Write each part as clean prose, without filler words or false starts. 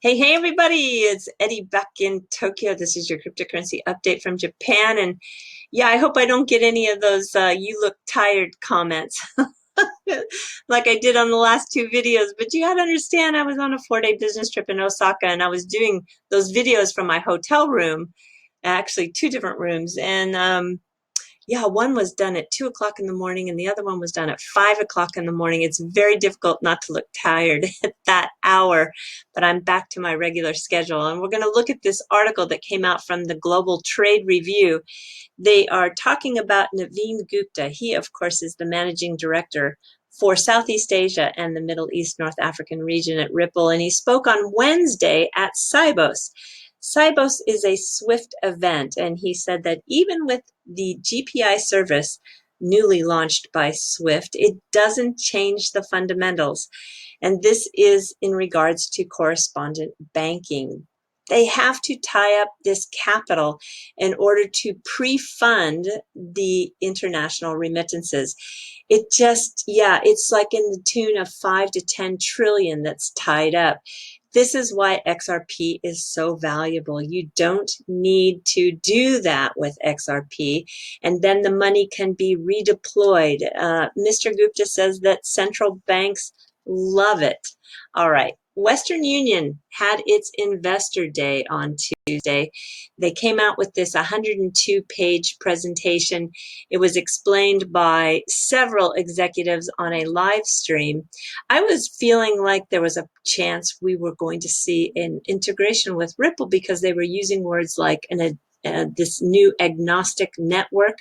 Hey, everybody, it's Eddie back in Tokyo. This is your cryptocurrency update from Japan. And yeah, I hope I don't get any of those you look tired comments like I did on the last two videos. But you got to understand, I was on a 4-day business trip in Osaka and I was doing those videos from my hotel room, actually two different rooms. And yeah, one was done at 2 o'clock in the morning and the other one was done at 5 o'clock in the morning. It's very difficult not to look tired at that hour, but I'm back to my regular schedule. And we're going to look at this article that came out from the Global Trade Review. They are talking about Naveen Gupta. He, of course, is the managing director for Southeast Asia and the Middle East North African region at Ripple. And he spoke on Wednesday at Sibos. Sibos is a Swift event, and he said that even with the GPI service newly launched by Swift, it doesn't change the fundamentals. And this is in regards to correspondent banking. They have to tie up this capital in order to pre-fund the international remittances. It just, yeah, it's like in the tune of 5 to 10 trillion that's tied up. This is why XRP is so valuable. You don't need to do that with XRP, and then the money can be redeployed. Mr. Gupta says that central banks love it. All right. Western Union had its investor day on Tuesday. They came out with this 102-page presentation. It was explained by several executives on a live stream. I was feeling like there was a chance we were going to see an integration with Ripple because they were using words like this new agnostic network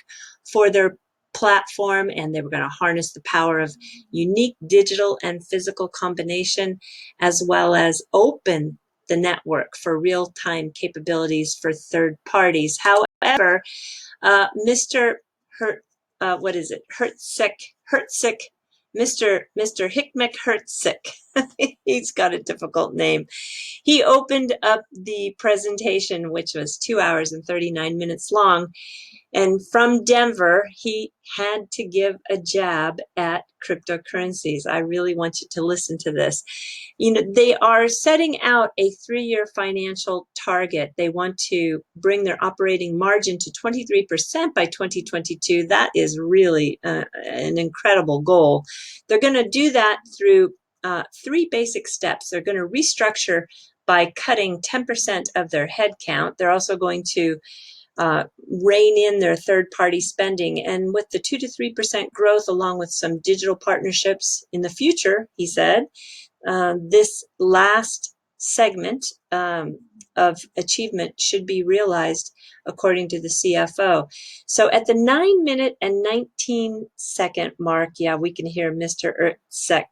for their platform, and they were going to harness the power of unique digital and physical combination, as well as open the network for real-time capabilities for third parties. However, Mr. What is it? Hertzik, Mr. Hikmet Hertzik. He's got a difficult name. He opened up the presentation, which was 2 hours and 39 minutes long. And from Denver, he had to give a jab at cryptocurrencies. I really want you to listen to this. You know, they are setting out a 3-year financial target. They want to bring their operating margin to 23% by 2022. That is really an incredible goal. They're going to do that through 3 basic steps. They're going to restructure by cutting 10% of their headcount. They're also going to rein in their third-party spending. And with the 2 to 3% growth, along with some digital partnerships in the future, he said, this last segment of achievement should be realized according to the CFO. So at the 9-minute and 19-second mark, yeah, we can hear Mr. Ertzek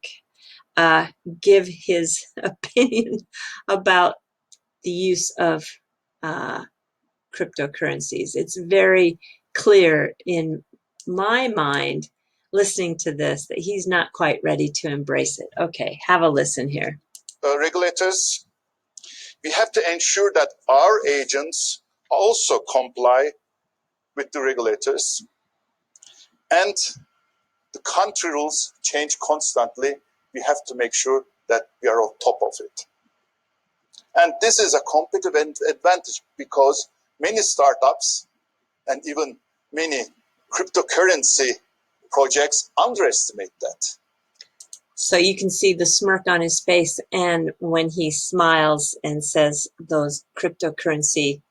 give his opinion about the use of cryptocurrencies. It's very clear in my mind, listening to this, that he's not quite ready to embrace it. Okay, have a listen here. Regulators, we have to ensure that our agents also comply with the regulators, and the country rules change constantly. We have to make sure that we are on top of it. And this is a competitive advantage because many startups and even many cryptocurrency projects underestimate that. So you can see the smirk on his face, and when he smiles and says those cryptocurrency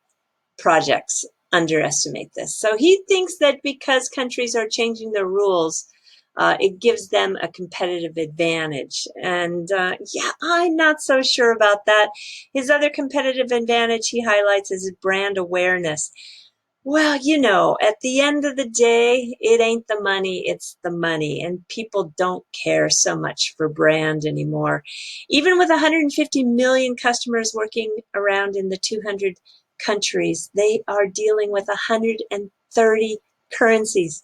projects underestimate this. So he thinks that because countries are changing their rules, it gives them a competitive advantage. And yeah, I'm not so sure about that. His other competitive advantage he highlights is brand awareness. Well, you know, at the end of the day, it ain't the money, it's the money. And people don't care so much for brand anymore. Even with 150 million customers working around in the 200 countries, they are dealing with 130 currencies.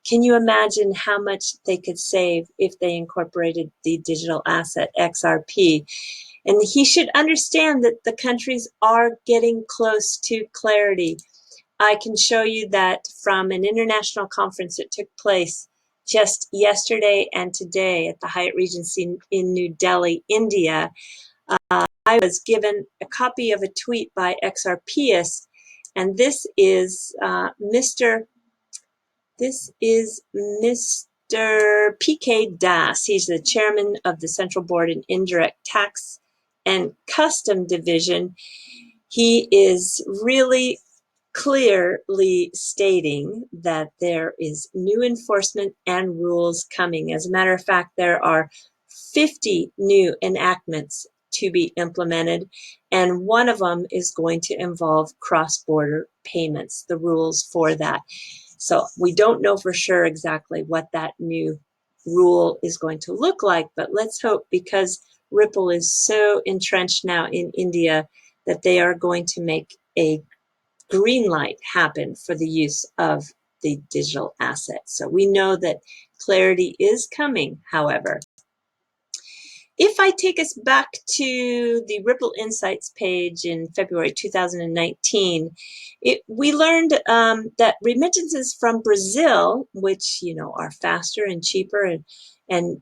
Can you imagine how much they could save if they incorporated the digital asset XRP? And he should understand that the countries are getting close to clarity. I can show you that from an international conference that took place just yesterday and today at the Hyatt Regency in New Delhi, India. I was given a copy of a tweet by XRPist, and this is Mr. PK Das. He's the chairman of the Central Board in Indirect Tax and Custom Division. He is really clearly stating that there is new enforcement and rules coming. As a matter of fact, there are 50 new enactments to be implemented, and one of them is going to involve cross-border payments, the rules for that. So we don't know for sure exactly what that new rule is going to look like, but let's hope, because Ripple is so entrenched now in India, that they are going to make a green light happen for the use of the digital assets. So we know that clarity is coming, however. If I take us back to the Ripple Insights page in February 2019, we learned that remittances from Brazil, which are faster and cheaper and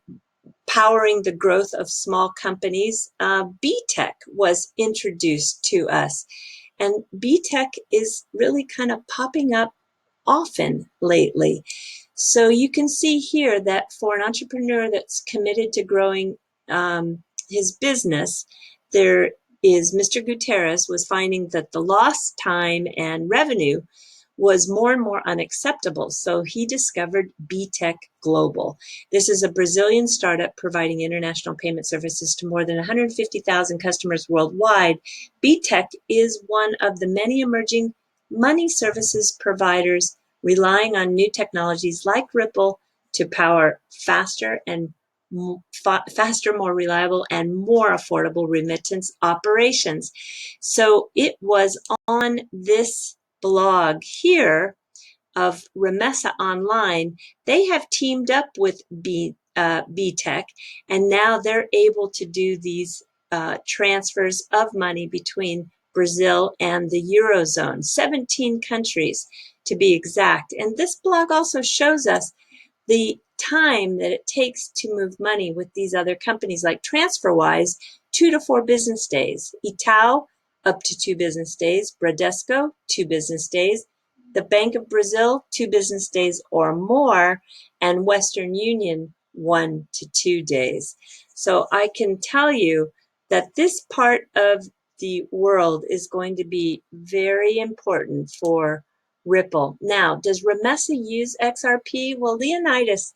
powering the growth of small companies, BTech was introduced to us. And BTech is really kind of popping up often lately. So you can see here that for an entrepreneur that's committed to growing his business, there is Mr. Gutierrez was finding that the lost time and revenue was more and more unacceptable. So he discovered BTech Global. This is a Brazilian startup providing international payment services to more than 150,000 customers worldwide. BTech is one of the many emerging money services providers relying on new technologies like Ripple to power faster, more reliable, and more affordable remittance operations. So it was on this blog here of Remessa Online. They have teamed up with BTech, and now they're able to do these transfers of money between Brazil and the Eurozone, 17 countries to be exact. And this blog also shows us the time that it takes to move money with these other companies, like TransferWise, 2 to 4 business days. Itaú, up to 2 business days. Bradesco, 2 business days. The Bank of Brazil, 2 business days or more. And Western Union, 1 to 2 days. So I can tell you that this part of the world is going to be very important for Ripple. Now, does Remessa use XRP? Well, Leonidas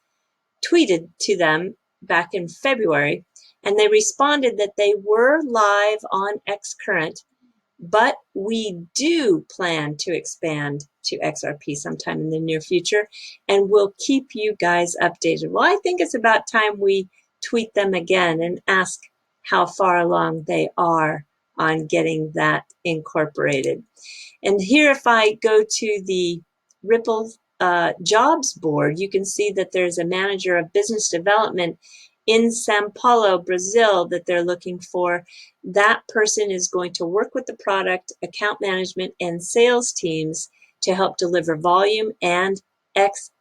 tweeted to them back in February, and they responded that they were live on Xcurrent, but we do plan to expand to XRP sometime in the near future, and we'll keep you guys updated. Well, I think it's about time we tweet them again and ask how far along they are on getting that incorporated. And here, if I go to the Ripple jobs board, you can see that there's a manager of business development in Sao Paulo, Brazil, that they're looking for. That person is going to work with the product, account management, and sales teams to help deliver volume and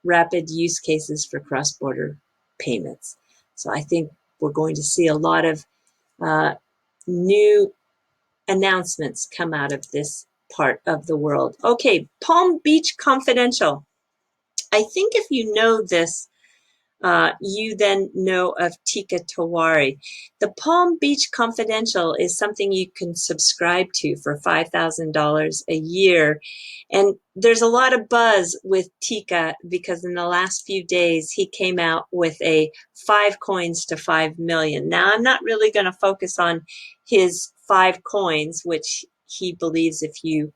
rapid use cases for cross-border payments. So I think we're going to see a lot of new announcements come out of this part of the world. Okay, Palm Beach Confidential. I think if you know this, you then know of Tika Tawari. The Palm Beach Confidential is something you can subscribe to for $5,000 a year. And there's a lot of buzz with Tika because in the last few days, he came out with a 5 coins to 5 million. Now, I'm not really going to focus on his 5 coins, which he believes if you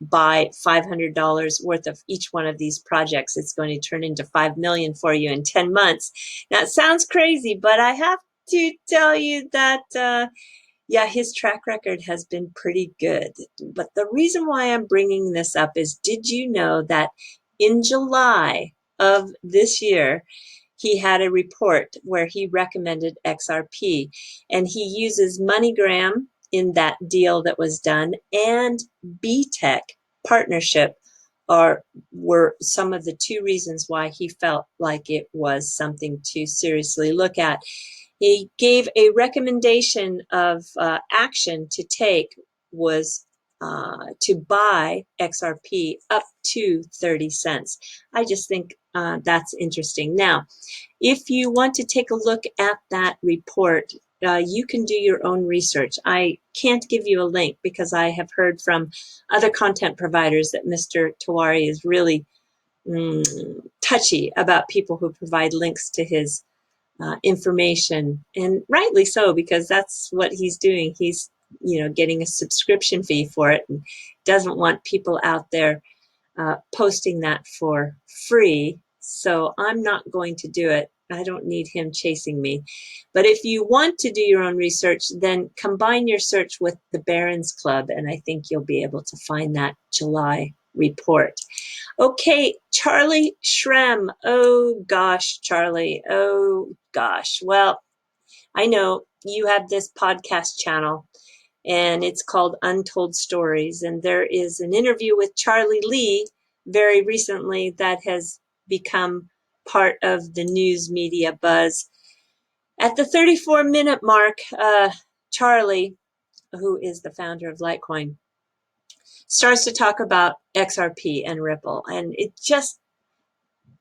buy $500 worth of each one of these projects, it's going to turn into 5 million for you in 10 months. Now, it sounds crazy, but I have to tell you that, yeah, his track record has been pretty good. But the reason why I'm bringing this up is, did you know that in July of this year, he had a report where he recommended XRP, and he uses MoneyGram in that deal that was done, and BTech partnership were some of the 2 reasons why he felt like it was something to seriously look at. He gave a recommendation of action to take was to buy XRP up to 30 cents. I just think that's interesting. Now, if you want to take a look at that report, you can do your own research. I can't give you a link because I have heard from other content providers that Mr. Owari is really touchy about people who provide links to his information, and rightly so, because that's what he's doing. He's, getting a subscription fee for it and doesn't want people out there posting that for free. So I'm not going to do it. I don't need him chasing me. But if you want to do your own research, then combine your search with the Barron's Club, and I think you'll be able to find that July report. Okay, Charlie Shrem. Oh gosh, Charlie. Oh gosh. Well, I know you have this podcast channel and it's called Untold Stories. And there is an interview with Charlie Lee very recently that has become part of the news media buzz. At the 34-minute mark, Charlie, who is the founder of Litecoin, starts to talk about XRP and Ripple. And it just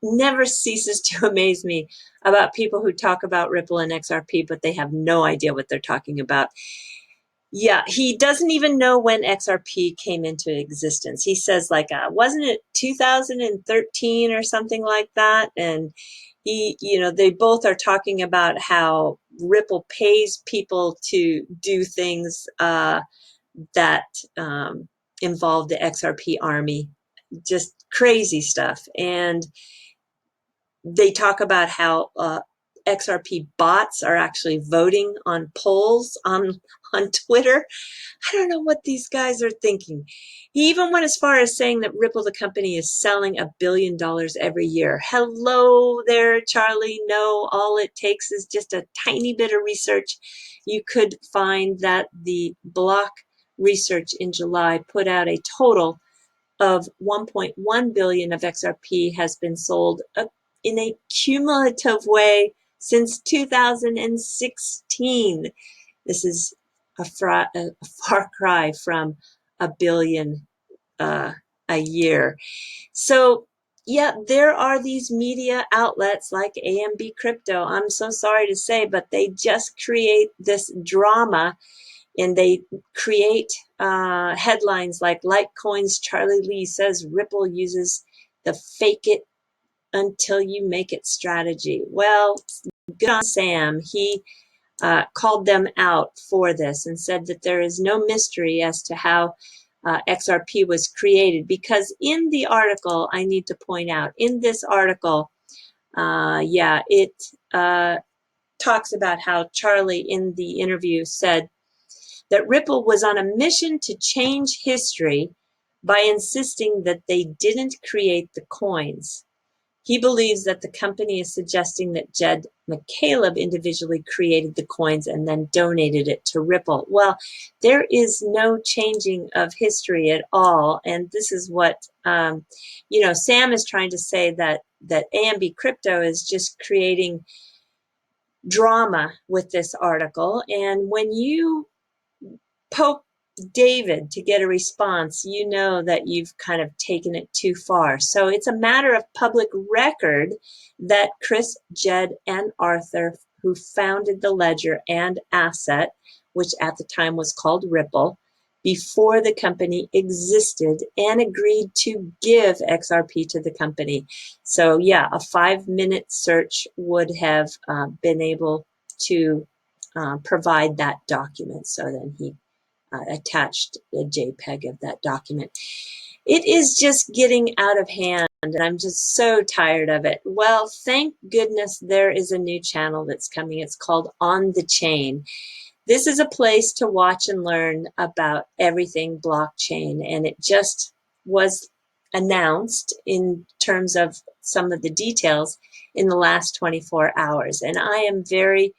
never ceases to amaze me about people who talk about Ripple and XRP, but they have no idea what they're talking about. Yeah, he doesn't even know when XRP came into existence. He says, like, wasn't it 2013 or something like that? And they both are talking about how Ripple pays people to do things that involve the XRP army. Just crazy stuff. And they talk about how XRP bots are actually voting on polls on Twitter. I don't know what these guys are thinking. He even went as far as saying that Ripple, the company, is selling $1 billion every year. Hello there, Charlie. No, all it takes is just a tiny bit of research. You could find that the Block research in July put out a total of 1.1 billion of XRP has been sold in a cumulative way since 2016. This is a far cry from $1 billion a year. So yeah, there are these media outlets like AMB Crypto. I'm so sorry to say, but they just create this drama, and they create headlines like Litecoin's Charlie Lee says Ripple uses the fake it until you make it strategy. Well, good on Sam. He called them out for this and said that there is no mystery as to how XRP was created, because in the article, I need to point out, in this article, it talks about how Charlie in the interview said that Ripple was on a mission to change history by insisting that they didn't create the coins. He believes that the company is suggesting that Jed McCaleb individually created the coins and then donated it to Ripple. Well, there is no changing of history at all. And this is what, Sam is trying to say, that AMB Crypto is just creating drama with this article. And when you poke David to get a response, you know that you've kind of taken it too far. So it's a matter of public record that Chris, Jed, and Arthur, who founded the ledger and asset, which at the time was called Ripple, before the company existed, and agreed to give XRP to the company. So yeah, a 5-minute search would have been able to provide that document. So then he attached a JPEG of that document. It is just getting out of hand, and I'm just so tired of it. Well, thank goodness there is a new channel that's coming. It's called On the Chain. This is a place to watch and learn about everything blockchain, and it just was announced in terms of some of the details in the last 24 hours. And I am very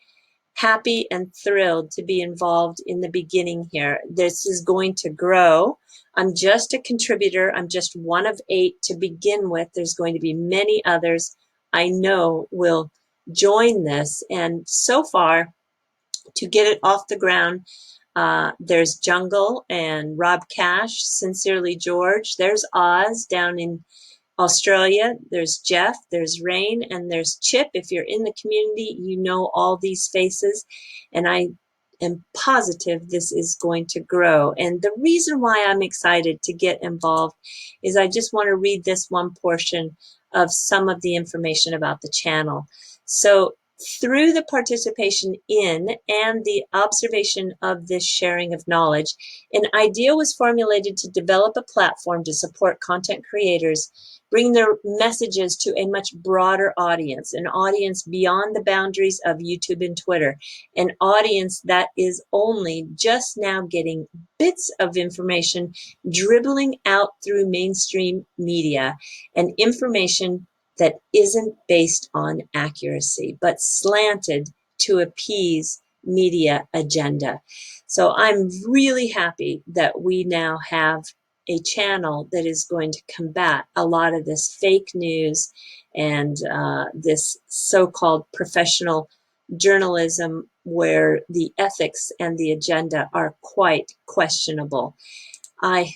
happy and thrilled to be involved in the beginning here. This is going to grow. I'm just a contributor. I'm just one of 8 to begin with. There's going to be many others I know will join this. And so far, to get it off the ground, there's Jungle and Rob Cash, Sincerely George. There's Oz down in Australia. There's Jeff, there's Rain, and there's Chip. If you're in the community, you know all these faces, and I am positive this is going to grow. And the reason why I'm excited to get involved is I just want to read this one portion of some of the information about the channel. So through the participation in and the observation of this sharing of knowledge, an idea was formulated to develop a platform to support content creators, bring their messages to a much broader audience, an audience beyond the boundaries of YouTube and Twitter, an audience that is only just now getting bits of information dribbling out through mainstream media, and information that isn't based on accuracy, but slanted to appease media agenda. So I'm really happy that we now have a channel that is going to combat a lot of this fake news and this so-called professional journalism where the ethics and the agenda are quite questionable. I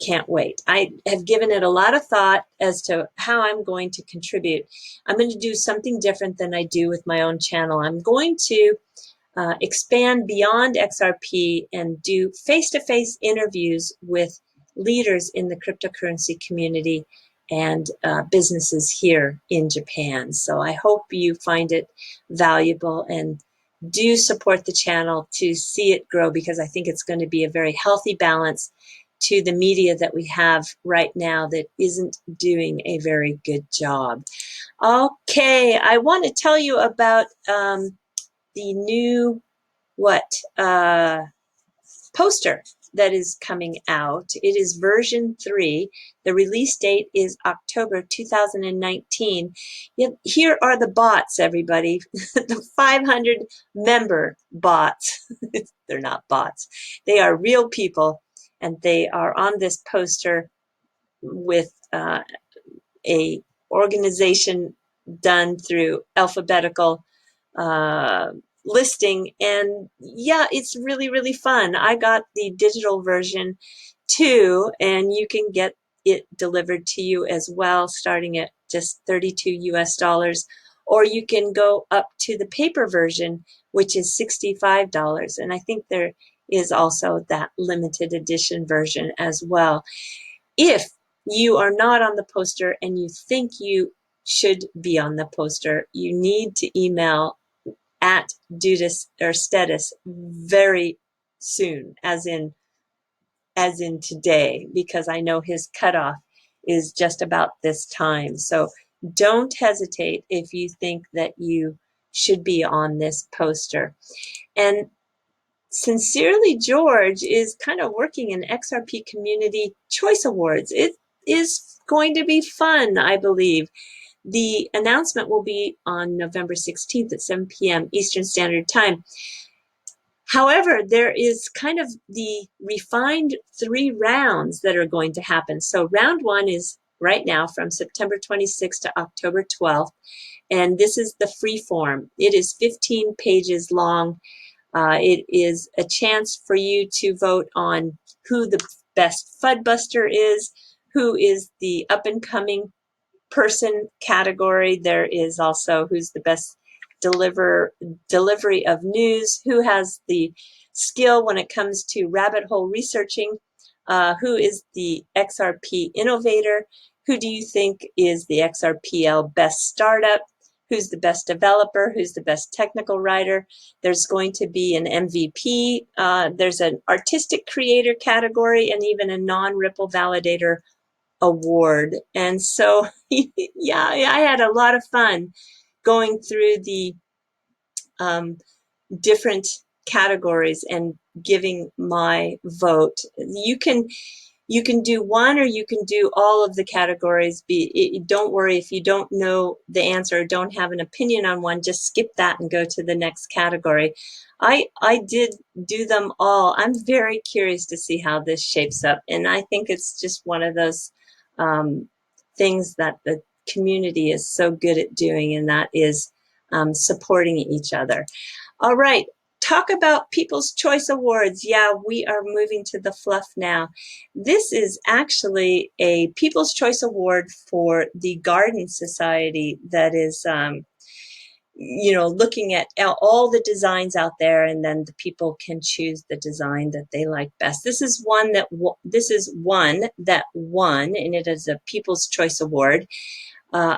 can't wait. I have given it a lot of thought as to how I'm going to contribute. I'm going to do something different than I do with my own channel. I'm going to expand beyond XRP and do face-to-face interviews with leaders in the cryptocurrency community and businesses here in Japan. So I hope you find it valuable and do support the channel to see it grow, because I think it's going to be a very healthy balance to the media that we have right now that isn't doing a very good job. Okay, I want to tell you about the new poster that is coming out. It is version 3. The release date is October 2019. Here are the bots, everybody. The 500 member bots. They're not bots. They are real people, and they are on this poster with a organization done through alphabetical listing. And yeah, it's really, really fun. I got the digital version too, and you can get it delivered to you as well, starting at just 32 US dollars, or you can go up to the paper version, which is $65. And I think there is also that limited edition version as well. If you are not on the poster and you think you should be on the poster, you need to email at Dudis or Stetis very soon, as in today, because I know his cutoff is just about this time. So don't hesitate if you think that you should be on this poster. And Sincerely George is kind of working in XRP Community Choice Awards. It is going to be fun, I believe. The announcement will be on November 16th at 7 p.m. Eastern Standard Time. However, there is kind of the refined 3 rounds that are going to happen. So round 1 is right now from September 26th to October 12th. And this is the free form. It is 15 pages long. It is a chance for you to vote on who the best FUD buster is, who is the up-and-coming person category. There is also who's the best delivery of news, who has the skill when it comes to rabbit hole researching, who is the XRP innovator, who do you think is the XRPL best startup, who's the best developer, who's the best technical writer. There's going to be an MVP. There's an artistic creator category, and even a non-Ripple validator award. And so, yeah, I had a lot of fun going through the different categories and giving my vote. You can do one, or you can do all of the categories. Don't worry if you don't know the answer or don't have an opinion on one, just skip that and go to the next category. I did do them all. I'm very curious to see how this shapes up, and I think it's just one of those things that the community is so good at doing, and that is supporting each other. All right. Talk about People's Choice Awards. Yeah, we are moving to the fluff now. This is actually a People's Choice Award for the Garden Society that is, looking at all the designs out there, and then the people can choose the design that they like best. This is one that won, and it is a People's Choice Award.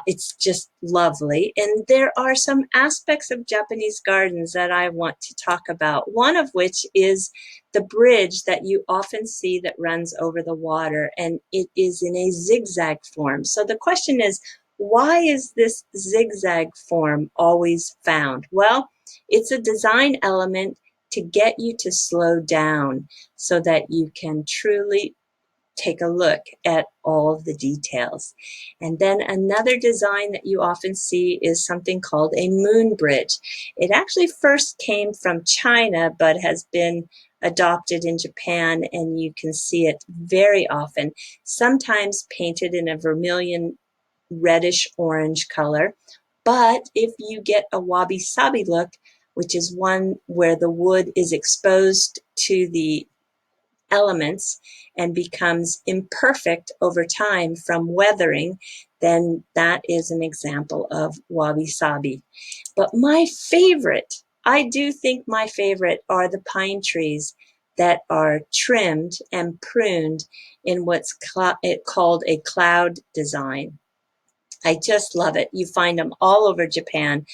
It's just lovely. And there are some aspects of Japanese gardens that I want to talk about, one of which is the bridge that you often see that runs over the water, and it is in a zigzag form. So the question is, why is this zigzag form always found? Well, it's a design element to get you to slow down so that you can truly take a look at all of the details. And then another design that you often see is something called a moon bridge. It actually first came from China, but has been adopted in Japan, and you can see it very often, sometimes painted in a vermilion reddish orange color. But if you get a wabi-sabi look, which is one where the wood is exposed to the elements and becomes imperfect over time from weathering, then that is an example of wabi-sabi. But my favorite, I do think my favorite, are the pine trees that are trimmed and pruned in what's called a cloud design. I just love it. You find them all over Japan.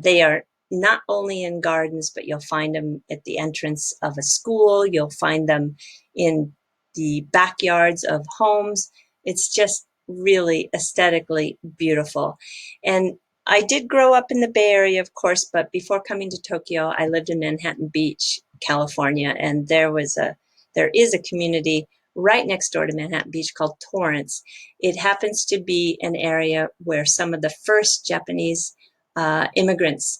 They are not only in gardens, but you'll find them at the entrance of a school. You'll find them in the backyards of homes. It's just really aesthetically beautiful. And I did grow up in the Bay Area, of course, but before coming to Tokyo, I lived in Manhattan Beach, California, and there is a community right next door to Manhattan Beach called Torrance. It happens to be an area where some of the first Japanese immigrants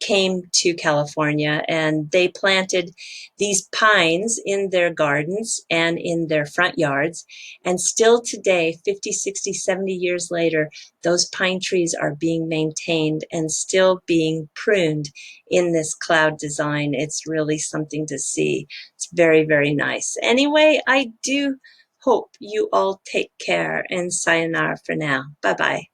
came to California, and they planted these pines in their gardens and in their front yards. And still today, 50, 60, 70 years later, those pine trees are being maintained and still being pruned in this cloud design. It's really something to see. It's very, very nice. Anyway, I do hope you all take care, and sayonara for now. Bye-bye.